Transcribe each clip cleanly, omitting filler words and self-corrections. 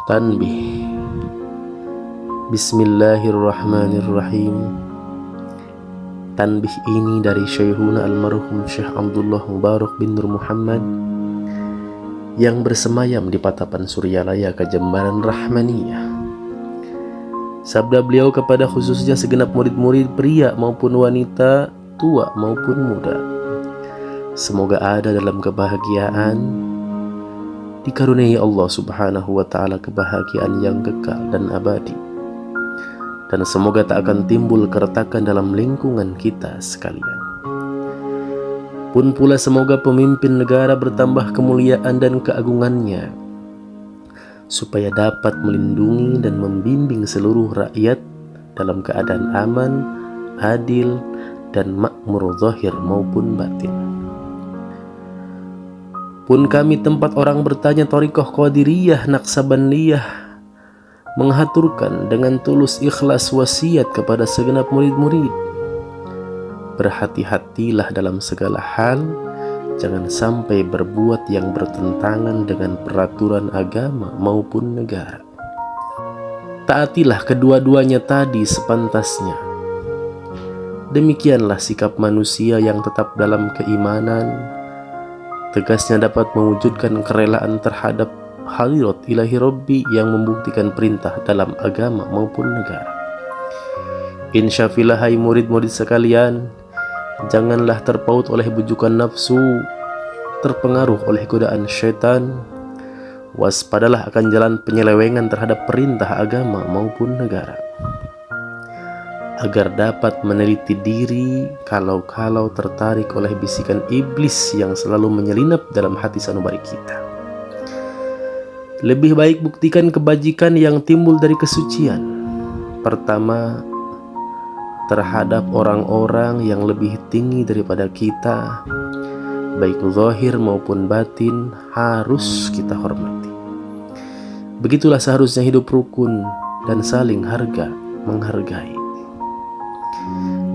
Tanbih. Bismillahirrahmanirrahim. Tanbih ini dari Syekhuna almarhum Syekh Abdullah Mubarak bin Nur Muhammad yang bersemayam di Patapan Suryalaya Kejembaran Rahmaniyah. Sabda beliau kepada khususnya segenap murid-murid pria maupun wanita, tua maupun muda. Semoga ada dalam kebahagiaan, dikaruniai Allah subhanahu wa ta'ala kebahagiaan yang kekal dan abadi. Dan semoga tak akan timbul keretakan dalam lingkungan kita sekalian. Pun pula semoga pemimpin negara bertambah kemuliaan dan keagungannya, supaya dapat melindungi dan membimbing seluruh rakyat dalam keadaan aman, adil, dan makmur zahir maupun batin. Pun kami tempat orang bertanya Thariqah Qadiriyah Naqsabandiyah menghaturkan dengan tulus ikhlas wasiat kepada segenap murid-murid. Berhati-hatilah dalam segala hal, jangan sampai berbuat yang bertentangan dengan peraturan agama maupun negara. Taatilah kedua-duanya tadi sepantasnya. Demikianlah sikap manusia yang tetap dalam keimanan, tegasnya dapat mewujudkan kerelaan terhadap hadirat ilahi Rabbi yang membuktikan perintah dalam agama maupun negara. Insyafillah, hai murid-murid sekalian, janganlah terpaut oleh bujukan nafsu, terpengaruh oleh godaan syaitan. Waspadalah akan jalan penyelewengan terhadap perintah agama maupun negara, agar dapat meneliti diri kalau-kalau tertarik oleh bisikan iblis yang selalu menyelinap dalam hati sanubari kita. Lebih baik buktikan kebajikan yang timbul dari kesucian. Pertama, terhadap orang-orang yang lebih tinggi daripada kita, baik zahir maupun batin, harus kita hormati. Begitulah seharusnya hidup rukun dan saling menghargai.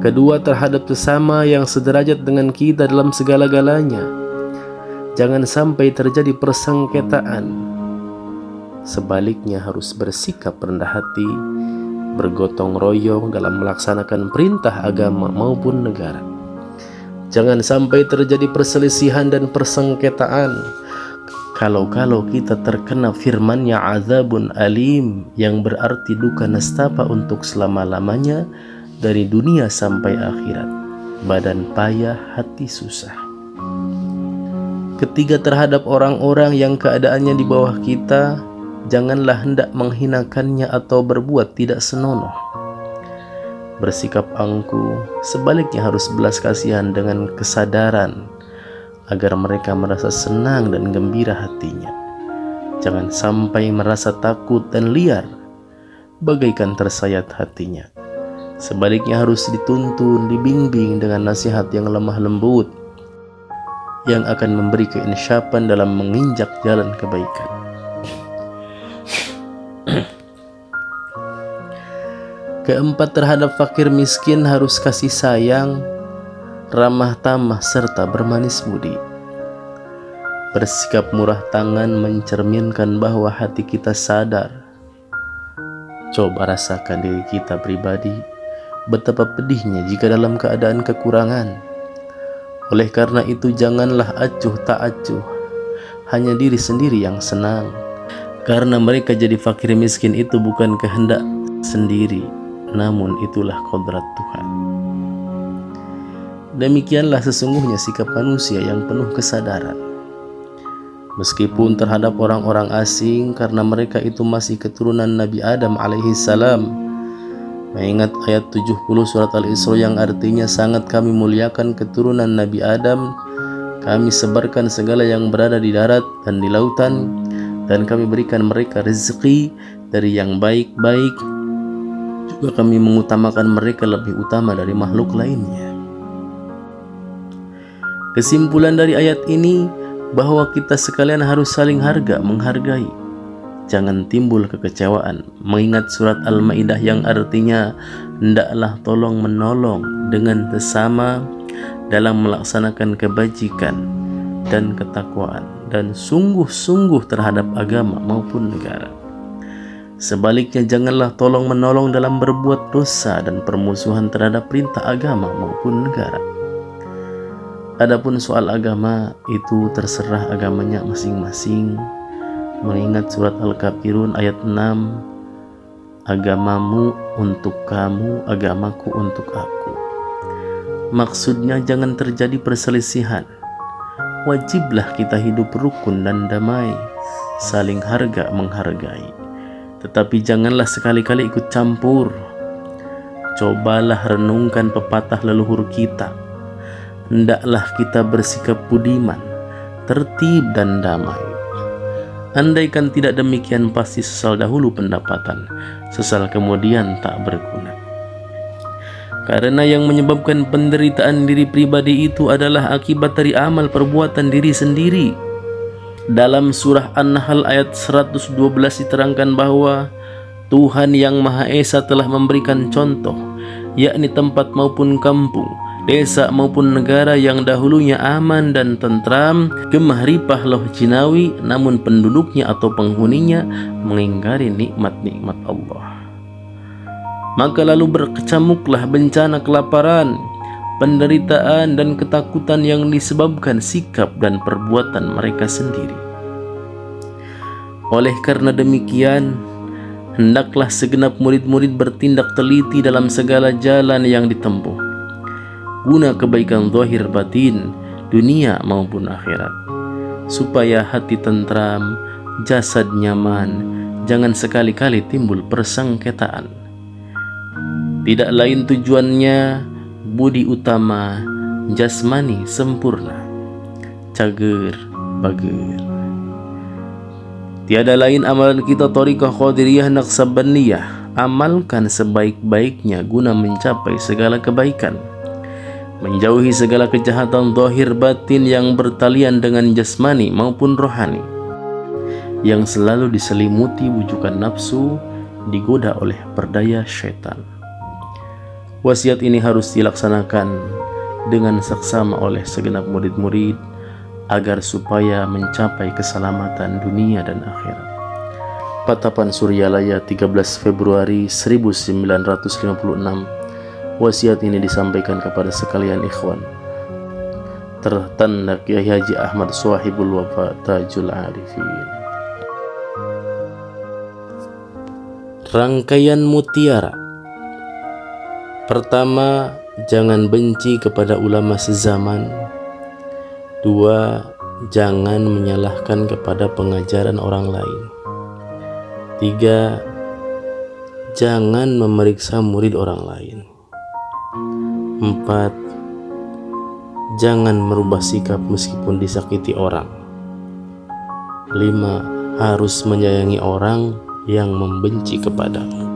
Kedua, terhadap sesama yang sederajat dengan kita dalam segala-galanya, jangan sampai terjadi persengketaan. Sebaliknya harus bersikap rendah hati, bergotong royong dalam melaksanakan perintah agama maupun negara. Jangan sampai terjadi perselisihan dan persengketaan. Kalau kita terkena firman-Nya azabun alim, yang berarti duka nestapa untuk selama-lamanya dari dunia sampai akhirat. Badan payah, hati susah. Ketiga, terhadap orang-orang yang keadaannya di bawah kita, janganlah hendak menghinakannya atau berbuat tidak senonoh. Bersikap angkuh, sebaliknya harus belas kasihan dengan kesadaran, agar mereka merasa senang dan gembira hatinya. Jangan sampai merasa takut dan liar, bagaikan tersayat hatinya. Sebaliknya harus dituntun, dibimbing dengan nasihat yang lemah lembut, yang akan memberi keinsyapan dalam menginjak jalan kebaikan. Keempat, terhadap fakir miskin harus kasih sayang, ramah tamah, serta bermanis budi. Bersikap murah tangan mencerminkan bahwa hati kita sadar. Coba rasakan diri kita pribadi, betapa pedihnya jika dalam keadaan kekurangan. Oleh karena itu, janganlah acuh tak acuh, hanya diri sendiri yang senang. Karena mereka jadi fakir miskin itu bukan kehendak sendiri, namun itulah kodrat Tuhan. Demikianlah sesungguhnya sikap manusia yang penuh kesadaran. Meskipun terhadap orang-orang asing, karena mereka itu masih keturunan Nabi Adam alaihissalam. Mengingat ayat 70 surat Al-Isra yang artinya, sangat kami muliakan keturunan Nabi Adam, kami sebarkan segala yang berada di darat dan di lautan, dan kami berikan mereka rezeki dari yang baik-baik. Juga kami mengutamakan mereka lebih utama dari makhluk lainnya. Kesimpulan dari ayat ini, bahwa kita sekalian harus saling menghargai. Jangan timbul kekecewaan, mengingat surat Al-Maidah yang artinya hendaklah tolong menolong dengan sesama dalam melaksanakan kebajikan dan ketakwaan, dan sungguh-sungguh terhadap agama maupun negara. Sebaliknya, janganlah tolong-menolong dalam berbuat dosa dan permusuhan terhadap perintah agama maupun negara. Adapun soal agama, itu terserah agamanya masing-masing, mengingat surat Al-Kafirun ayat 6, agamamu untuk kamu, agamaku untuk aku. Maksudnya jangan terjadi perselisihan. Wajiblah kita hidup rukun dan damai, saling harga menghargai. Tetapi janganlah sekali-kali ikut campur. Cobalah renungkan pepatah leluhur kita. Hendaklah kita bersikap budiman, tertib dan damai. Andaikan tidak demikian, pasti sesal dahulu pendapatan, sesal kemudian tak berguna. Karena yang menyebabkan penderitaan diri pribadi itu adalah akibat dari amal perbuatan diri sendiri. Dalam surah An-Nahl ayat 112 diterangkan bahwa Tuhan yang Maha Esa telah memberikan contoh, yakni tempat maupun kampung, desa maupun negara yang dahulunya aman dan tentram, gemah ripah loh jinawi, namun penduduknya atau penghuninya mengingkari nikmat-nikmat Allah. Maka lalu berkecamuklah bencana kelaparan, penderitaan dan ketakutan yang disebabkan sikap dan perbuatan mereka sendiri. Oleh karena demikian, hendaklah segenap murid-murid bertindak teliti dalam segala jalan yang ditempuh, guna kebaikan zahir batin, dunia maupun akhirat, supaya hati tentram, jasad nyaman, jangan sekali-kali timbul persengketaan. Tidak lain tujuannya budi utama, jasmani sempurna, cager bager. Tiada lain amalan kita thariqah qadiriyah naqsabaniyah, amalkan sebaik-baiknya guna mencapai segala kebaikan, menjauhi segala kejahatan zahir batin yang bertalian dengan jasmani maupun rohani, yang selalu diselimuti wujukan nafsu, digoda oleh perdaya syaitan. Wasiat ini harus dilaksanakan dengan saksama oleh segenap murid-murid agar supaya mencapai keselamatan dunia dan akhirat. Patapan Suryalaya 13 Februari 1956. Wasiat ini disampaikan kepada sekalian ikhwan. Tertanda Kiai Haji Ahmad Swahibul Wafa Tajul Arifin. Rangkaian mutiara. Pertama, jangan benci kepada ulama sezaman. Dua, jangan menyalahkan kepada pengajaran orang lain. Tiga, jangan memeriksa murid orang lain. Empat, jangan merubah sikap meskipun disakiti orang. Lima, harus menyayangi orang yang membenci kepadamu.